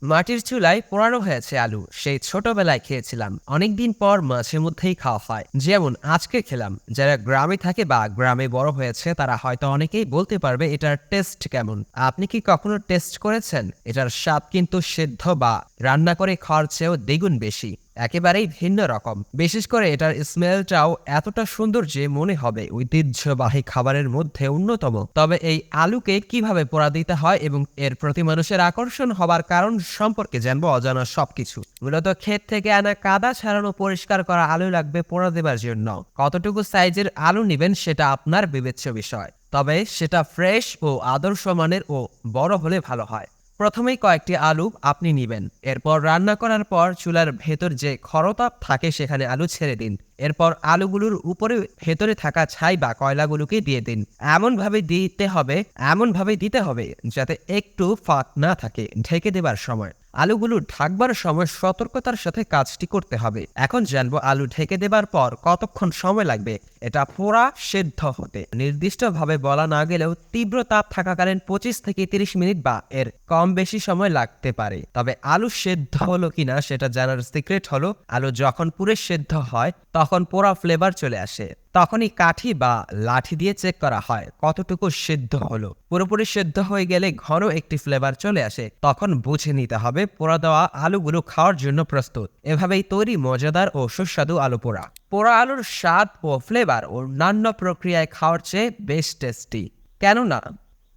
মাটির চুলায় পোড়ানো হয়েছে আলু, সেই ছোটবেলায় খেয়েছিলাম। অনেকদিন পর মাঝে মধ্যেই খাওয়া হয়, যেমন আজকে খেলাম। যারা গ্রামে থাকে বা গ্রামে বড় হয়েছে তারা হয়তো অনেকেই বলতে পারবে এটার টেস্ট কেমন। আপনি কি কখনো টেস্ট করেছেন? এটার স্বাদ কিন্তু সেদ্ধ বা রান্না করে খাওয়ার চেয়েও দ্বিগুণ বেশি, একেবারেই ভিন্ন রকম। বিশেষ করে এটার স্মেলটাও এতটা সুন্দর যে মনে হবে ঐতিহ্যবাহী খাবারের মধ্যে অন্যতম। তবে এই আলুকে কিভাবে পোড়া দিতে হয় এবং এর প্রতি মানুষের আকর্ষণ হবার কারণ সম্পর্কে জানবো অজানা সবকিছু। মূলত ক্ষেত থেকে আনা কাদা ছাড়ানো পরিষ্কার করা আলু লাগবে পোড়া দেবার জন্য। কতটুকু সাইজের আলু নেবেন সেটা আপনার বিবেচ্য বিষয়, তবে সেটা ফ্রেশ ও আদর্শ মানের ও বড় হলে ভালো হয়। প্রথমেই কয়েকটি আলু আপনি নিবেন। এরপর রান্না করার পর চুলার ভেতর যে খরতাপ থাকে সেখানে আলু ছেড়ে দিন। এরপর আলুগুলোর উপরে ভেতরে থাকা ছাই বা কয়লাগুলোকে দিয়ে দিন। এমনভাবে দিতে হবে যাতে একটু ফাঁক না থাকে। ঢেকে দেবার সময় আলুগুলো ঢাকবার সময় সতর্কতার সাথে কাজটি করতে হবে। এখন জানবো আলু ঢেকে দেবার পর কতক্ষণ সময় লাগবে এটা পোড়া সেদ্ধ হতে। নির্দিষ্টভাবে বলা না গেলেও তীব্র তাপ থাকাকালীন 25 থেকে 30 মিনিট বা এর কম বেশি সময় লাগতে পারে। তবে আলু সেদ্ধ হলো কিনা সেটা জানার সিক্রেট হলো, আলু যখন পুরো সেদ্ধ হয় তখন পোড়া ফ্লেভার চলে আসে। তখনই কাঠি বা লাঠি দিয়ে চেক করা হয় কতটুকু সিদ্ধ হলো। পুরোপুরি সিদ্ধ হয়ে গেলে ঘন একটি ফ্লেভার চলে আসে, তখন বুঝে নিতে হবে পোড়া দেওয়া আলুগুলো খাওয়ার জন্য প্রস্তুত। এভাবেই তৈরি মজাদার ও সুস্বাদু আলু পোড়া। পোড়া আলুর স্বাদ ও ফ্লেভার অন্যান্য প্রক্রিয়ায় খাওয়ার চেয়ে বেশ টেস্টি। কেননা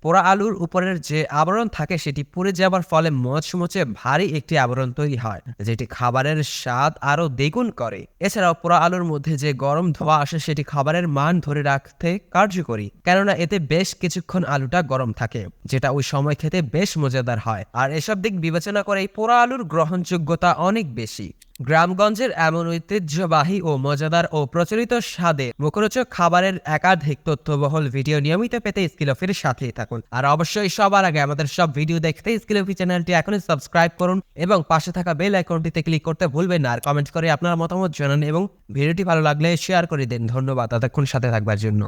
পোড়া আলুর উপরের যে আবরণ থাকে সেটি পুড়ে যাবার ফলে মচমচে ভারী একটি আবরণ তৈরি হয়, যেটি খাবারের স্বাদ আরো দ্বিগুণ করে। এছাড়াও পোড়া আলুর মধ্যে যে গরম ধোঁয়া আসে সেটি খাবারের মান ধরে রাখতে কার্যকরী, কেননা এতে বেশ কিছুক্ষণ আলুটা গরম থাকে, যেটা ওই সময় খেতে বেশ মজাদার হয়। আর এসব দিক বিবেচনা করে পোড়া আলুর গ্রহণযোগ্যতা অনেক বেশি। গ্রামগঞ্জের এমন ঐতিহ্যবাহী ও মজাদার ও প্রচলিত স্বাদে মুখরোচক খাবারের একাধিক তথ্যবহুল ভিডিও নিয়মিত পেতে স্কিলফির সাথেই থাকুন। আর অবশ্যই সবার আগে আমাদের সব ভিডিও দেখতে স্কিলফি চ্যানেলটি এখনই সাবস্ক্রাইব করুন এবং পাশে থাকা বেল আইকনটিতে ক্লিক করতে ভুলবেন না। আর কমেন্ট করে আপনার মতামত জানান এবং ভিডিওটি ভালো লাগলে শেয়ার করে দিন। ধন্যবাদ এতক্ষণ সাথে থাকবার জন্য।